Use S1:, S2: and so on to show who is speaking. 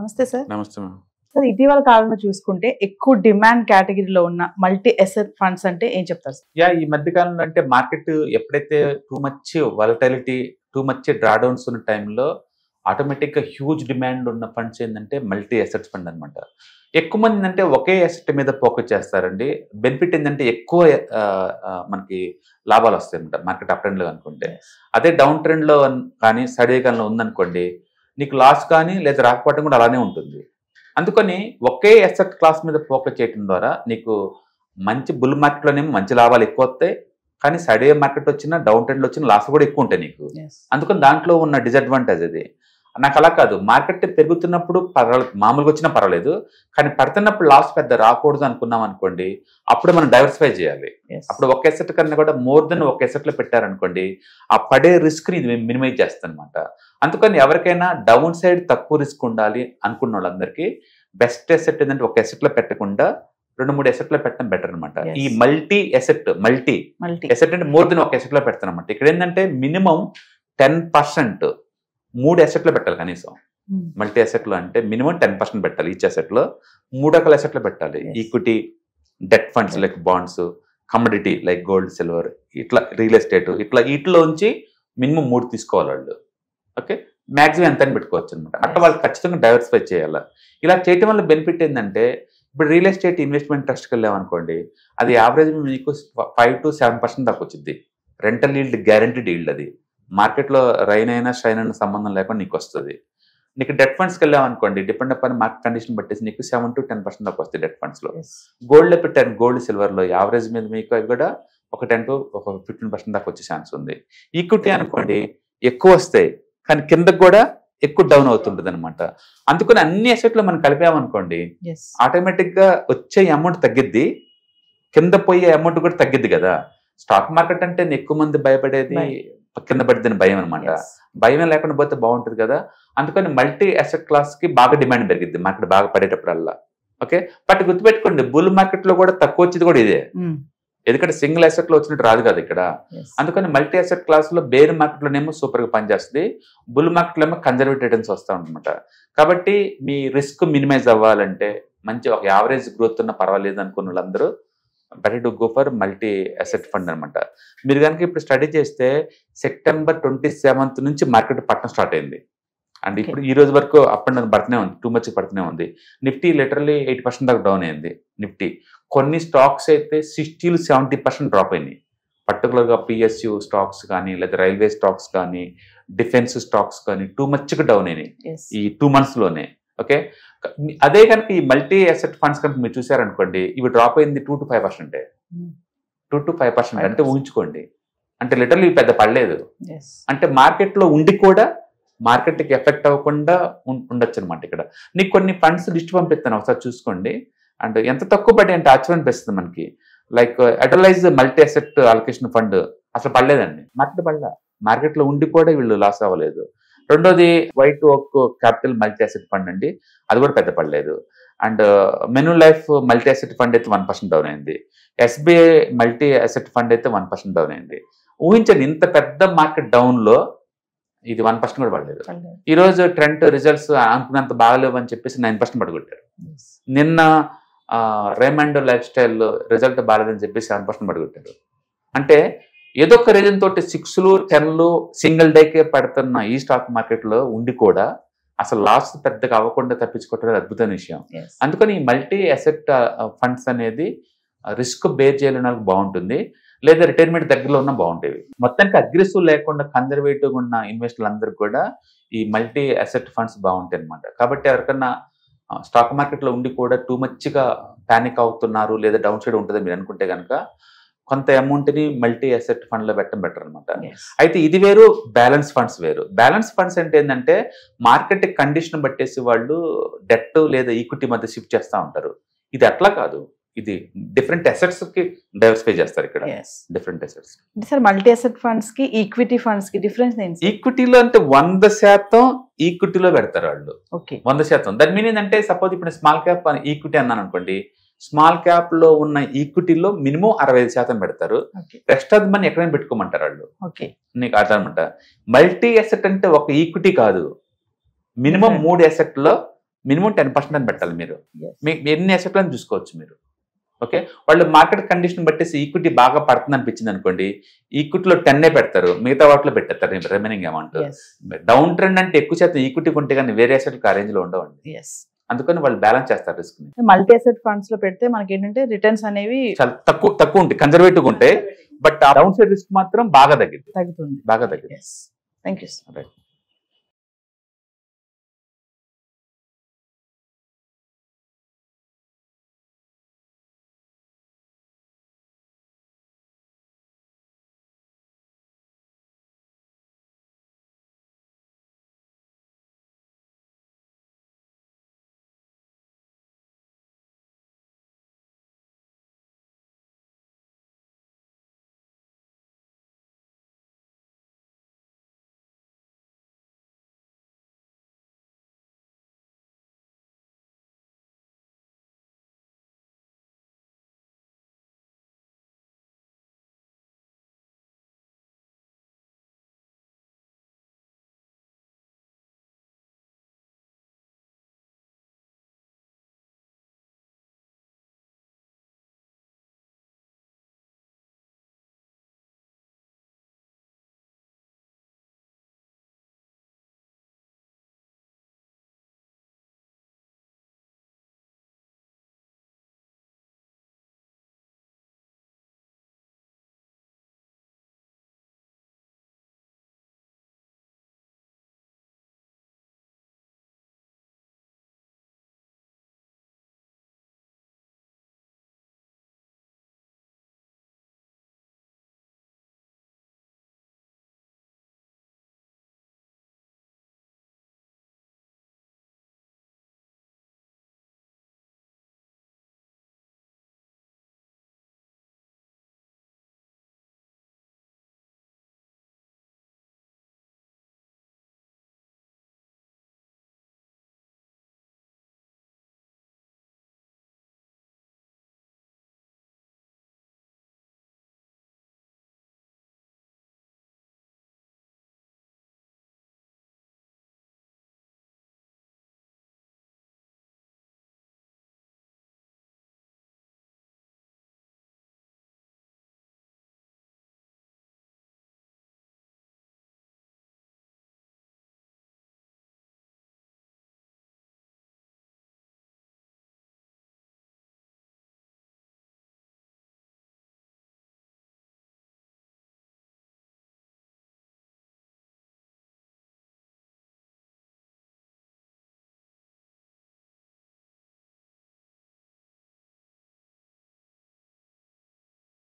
S1: నమస్తే సార్.
S2: నమస్తే ma'am.
S1: Sir, ఇటీవల కాలంలో చూసుకుంటే ఎక్కువ డిమాండ్ కేటగిరీలో ఉన్న మల్టీ అసెట్ ఫండ్స్ అంటే ఏం చెప్తారు సార్?
S2: ఈ మధ్య కాలంలో అంటే మార్కెట్ ఎప్పుడైతే too much volatility, too much drawdowns ఉన్న టైంలో ఆటోమేటిక్గా హ్యూజ్ డిమాండ్ ఉన్న ఫండ్స్ ఏంటంటే మల్టీ అసెట్స్ ఫండ్ అనమాట. ఎక్కువ మంది అంటే ఒకే అసెట్ మీద ఫోకస్ చేస్తారండి. బెనిఫిట్ ఏంటంటే ఎక్కువ మనకి లాభాలు వస్తాయి అనమాట మార్కెట్ అప్ ట్రెండ్లో అనుకుంటే. అదే డౌన్ ట్రెండ్లో కానీ సడే కాలంలో ఉందనుకోండి, నీకు లాస్ కానీ లేదా రాకపోవడం కూడా అలానే ఉంటుంది. అందుకని ఒకే అసెట్ క్లాస్ మీద ఫోకస్ చేయడం ద్వారా నీకు మంచి బుల్ మార్కెట్లోనేమో మంచి లాభాలు ఎక్కువ వస్తాయి, కానీ సడే మార్కెట్ వచ్చినా డౌన్ ట్రెండ్లో వచ్చిన లాస్ కూడా ఎక్కువ ఉంటాయి నీకు. అందుకని దాంట్లో ఉన్న డిసడ్వాంటేజ్ అది. నాకు అలా కాదు, మార్కెట్ పెరుగుతున్నప్పుడు పర్వాలేదు, మామూలుగా వచ్చినా పర్వాలేదు, కానీ పడుతున్నప్పుడు లాస్ పెద్ద రాకూడదు అనుకున్నాం అనుకోండి, అప్పుడు మనం డైవర్సిఫై చేయాలి. అప్పుడు ఒక ఎసెట్ కన్నా కూడా మోర్ దెన్ ఒక ఎసెట్లో పెట్టారనుకోండి, ఆ పడే రిస్క్ని ఇది మినిమైజ్ చేస్తుంది అనమాట. అందుకని ఎవరికైనా డౌన్ సైడ్ తక్కువ రిస్క్ ఉండాలి అనుకున్న వాళ్ళందరికీ బెస్ట్ ఎసెట్ ఏంటంటే ఒక ఎసెట్లో పెట్టకుండా 2-3 ఎసెట్లో పెట్టడం బెటర్ అనమాట. ఈ మల్టీ ఎసెట్ అంటే మోర్ దెన్ ఒక ఎసెట్లో పెడతాను అనమాట. ఇక్కడ ఏంటంటే మినిమం 10% 3 ఎసెట్లో పెట్టాలి కనీసం. మల్టీ ఎసెట్లో అంటే మినిమం 10% పెట్టాలి. ఈచ్ ఎసెట్లో 3 రకాల ఎసెట్లో పెట్టాలి. Equity, debt funds like bonds, commodity like gold, silver, ఇట్లా రియల్ ఎస్టేట్, ఇట్లా వీటిలోంచి మినిమం 3 తీసుకోవాలి వాళ్ళు. ఓకే, మ్యాక్సిమం ఎంత అని పెట్టుకోవచ్చు అనమాట. అట్లా వాళ్ళు ఖచ్చితంగా డైవర్సిఫై చేయాలి. ఇలా చేయటం వల్ల బెనిఫిట్ ఏంటంటే, ఇప్పుడు రియల్ ఎస్టేట్ ఇన్వెస్ట్మెంట్ ట్రస్ట్కి వెళ్ళామనుకోండి, అది యావరేజ్ మీకు 5 to 7% దాకా వచ్చింది. Rental yield guaranteed yield. అది మార్కెట్లో రైన్ అయినా షైన్ అయినా సంబంధం లేకుండా నీకు వస్తుంది. నీకు డెట్ ఫండ్స్కి వెళ్ళామనుకోండి, డిపెండ్ అపాన్ మార్కెట్ కండిషన్ బట్టేసి నీకు 7 to 10% దాకా వస్తాయి డెట్ ఫండ్స్లో. గోల్డ్లో పెట్టాను, గోల్డ్ సిల్వర్లో యావరేజ్ మీద మీకు అవి కూడా ఒక 10 to 15% దాకా వచ్చే ఛాన్స్ ఉంది. ఈక్విటీ అనుకోండి ఎక్కువ వస్తాయి, కానీ కిందకు కూడా ఎక్కువ డౌన్ అవుతుంటుంది అనమాట. అందుకని అన్ని అసెట్లు మనం కలిపామనుకోండి, ఆటోమేటిక్గా వచ్చే అమౌంట్ తగ్గిద్ది, కింద పోయే అమౌంట్ కూడా తగ్గిద్ది కదా. స్టాక్ మార్కెట్ అంటే ఎక్కువ మంది భయపడేది కింద పడిద్దని భయం అనమాట. భయం లేకుండా పోతే బాగుంటుంది కదా. అందుకని మల్టీ అసెట్ క్లాస్కి బాగా డిమాండ్ పెరిగిద్ది మార్కెట్ బాగా పడేటప్పుడల్లా. ఓకే, బట్ గుర్తుపెట్టుకోండి, బుల్ మార్కెట్లో కూడా తక్కువ వచ్చేది కూడా ఇదే. ఎందుకంటే సింగిల్ అసెట్లో వచ్చినట్టు రాదు కదా ఇక్కడ. అందుకని మల్టీ అసెట్ క్లాస్లో బేర్ మార్కెట్లోనేమో సూపర్గా పనిచేస్తుంది, బుల్ మార్కెట్లో ఏమో కన్జర్వేటివ్ రిటర్న్స్ వస్తూ అనమాట. కాబట్టి మీ రిస్క్ మినిమైజ్ అవ్వాలంటే, మంచి ఒక యావరేజ్ గ్రోత్ ఉన్న పర్వాలేదు అనుకున్న వాళ్ళందరూ better to go for multi asset fund అనమాట. మీరు కనుక ఇప్పుడు స్టడీ చేస్తే September 27th నుంచి మార్కెట్ పట్టడం స్టార్ట్ అయింది. అండ్ ఇప్పుడు ఈ రోజు వరకు అప్ అండ్ డౌన్ పడుతూనే ఉంది, టూ మచ్ పడుతూనే ఉంది. నిఫ్టీ లిటరల్లీ 8% దాకా డౌన్ అయింది నిఫ్టీ. కొన్ని స్టాక్స్ అయితే 60 to 70% డ్రాప్ అయినాయి. పర్టికులర్గా PSU స్టాక్స్ కానీ, లేదా రైల్వే స్టాక్స్ కానీ, డిఫెన్స్ స్టాక్స్ కానీ టూ మచ్గా డౌన్ అయినాయి ఈ 2 monthsలోనే. ఓకే, అదే కనుక ఈ మల్టీ అసెట్ ఫండ్స్ కనుక మీరు చూసారనుకోండి, ఇవి డ్రాప్ అయింది 2 to 5%. 2 to 5% అంటే ఊహించుకోండి, అంటే లిటరల్లీ పెద్ద పడలేదు. అంటే మార్కెట్లో ఉండి కూడా మార్కెట్కి ఎఫెక్ట్ అవ్వకుండా ఉండొచ్చు అనమాట. ఇక్కడ నీకు కొన్ని ఫండ్స్ లిస్ట్ పంపిస్తాను, ఒకసారి చూసుకోండి. అండ్ ఎంత తక్కువ పడి అంటే ఆశ్చర్యం అనిపిస్తుంది మనకి. లైక్ అటలైజ్ మల్టీ అసెట్ అలొకేషన్ ఫండ్ అసలు పడలేదండి, మార్కెట్ పడలే. మార్కెట్లో ఉండి కూడా వీళ్ళు లాస్ అవ్వలేదు. రెండోది వైట్ ఓక్ క్యాపిటల్ మల్టీ అసెట్ ఫండ్ అండి, అది కూడా పెద్ద పడలేదు. And menu life multi asset fund అయితే 1% డౌన్ అయింది. SBI మల్టీ అసెట్ ఫండ్ అయితే 1% డౌన్ అయింది. ఊహించండి, ఇంత పెద్ద మార్కెట్ డౌన్లో ఇది 1% కూడా పడలేదు. ఈ రోజు ట్రెండ్ రిజల్ట్స్ అనుకున్నంత బాగలేవు అని చెప్పేసి 9% పడగొట్టారు. నిన్న రేమండ్ లైఫ్ స్టైల్ రిజల్ట్ బాగాలేదని చెప్పేసి 7% పడగొట్టారు. అంటే ఏదో ఒక రీజన్ తోటి 6లు 10లు సింగిల్ డేకే పడుతున్న ఈ స్టాక్ మార్కెట్లో ఉండి కూడా అసలు లాస్ పెద్దగా అవ్వకుండా తప్పించుకోవటం అద్భుతమైన విషయం. అందుకని ఈ మల్టీ అసెట్ ఫండ్స్ అనేది రిస్క్ బేర్ చేయడానికి బాగుంటుంది, లేదా రిటైర్మెంట్ దగ్గరలో ఉన్న బాగుంటేవి. మొత్తానికి అగ్రెసివ్ లేకుండా కన్జర్వేటివ్గా ఉన్న ఇన్వెస్టర్లు అందరికీ కూడా ఈ మల్టీ అసెట్ ఫండ్స్ బాగుంటాయి అనమాట. కాబట్టి ఎవరికన్నా స్టాక్ మార్కెట్లో ఉండి కూడా టూ మచ్గా ప్యానిక్ అవుతున్నారు, లేదా డౌన్ సైడ్ ఉంటుందని మీరు అనుకుంటే కనుక కొంత అమౌంట్ని మల్టీ అసెట్ ఫండ్లో పెట్టడం బెటర్ అనమాట. అయితే ఇది వేరు, బ్యాలెన్స్ ఫండ్స్ వేరు. బ్యాలెన్స్ ఫండ్స్ అంటే ఏంటంటే మార్కెట్ కండిషన్ బట్టేసి వాళ్ళు డెట్ లేదా ఈక్విటీ మధ్య షిఫ్ట్ చేస్తూ ఉంటారు. ఇది అట్లా కాదు, ఇది డిఫరెంట్ అసెట్స్ కి డైవర్సిఫై చేస్తారు ఇక్కడ. Different assets.
S1: Sir, multi asset funds కి ఈక్విటీ ఫండ్స్ కి డిఫరెన్స్ ఏంటి?
S2: ఈక్విటీలో అంటే 100% ఈక్విటీలో పెడతారు వాళ్ళు. 100%. దాని మీనింగ్ అంటే సపోజ్ ఇప్పుడు స్మాల్ క్యాప్ ఈక్విటీ అన్నాను అనుకోండి, స్మాల్ క్యాప్ లో ఉన్న ఈక్విటీలో మినిమం 65% పెడతారు. రెస్ట్ ఆఫ్ ది మనీ ఎక్కడైనా పెట్టుకోమంటారు వాళ్ళు. నీకు అర్థమన్నమాట. మల్టీ అసెట్ అంటే ఒక ఈక్విటీ కాదు, మినిమం 3 అసెట్ లో మినిమం 10% అని పెట్టాలి మీరు.
S1: Yes.
S2: మీకు ఎన్ని అసెట్లను చూసుకోవచ్చు మీరు. ఓకే, వాళ్ళు మార్కెట్ కండిషన్ బట్టేసి ఈక్విటీ బాగా పడుతుంది అనిపించింది అనుకోండి, ఈక్విటీలో 10 పెడతారు, మిగతా వాటిలో పెట్టేస్తారు remaining amount.
S1: Yes.
S2: Down trend అంటే ఎక్కువ శాతం ఈక్విటీ కొంటే కానీ వేరే అసెట్లకు ఆ రేంజ్ లో ఉండవండి.
S1: Yes.
S2: అందుకని వాళ్ళు బ్యాలెన్స్ చేస్తారు రిస్క్ ని.
S1: మల్టీ అసెట్ ఫండ్స్ లో పెడితే మనకి ఏంటంటే రిటర్న్స్ అనేవి
S2: చాలా తక్కువ ఉంటాయి, కన్జర్వేటివ్ ఉంటాయి, బట్ డౌన్ సైడ్ రిస్క్ మాత్రం బాగా తగ్గుతుంది.
S1: తగ్గుతుంది.
S2: బాగా తగ్గుతుంది.
S1: Thank you.
S2: రైట్.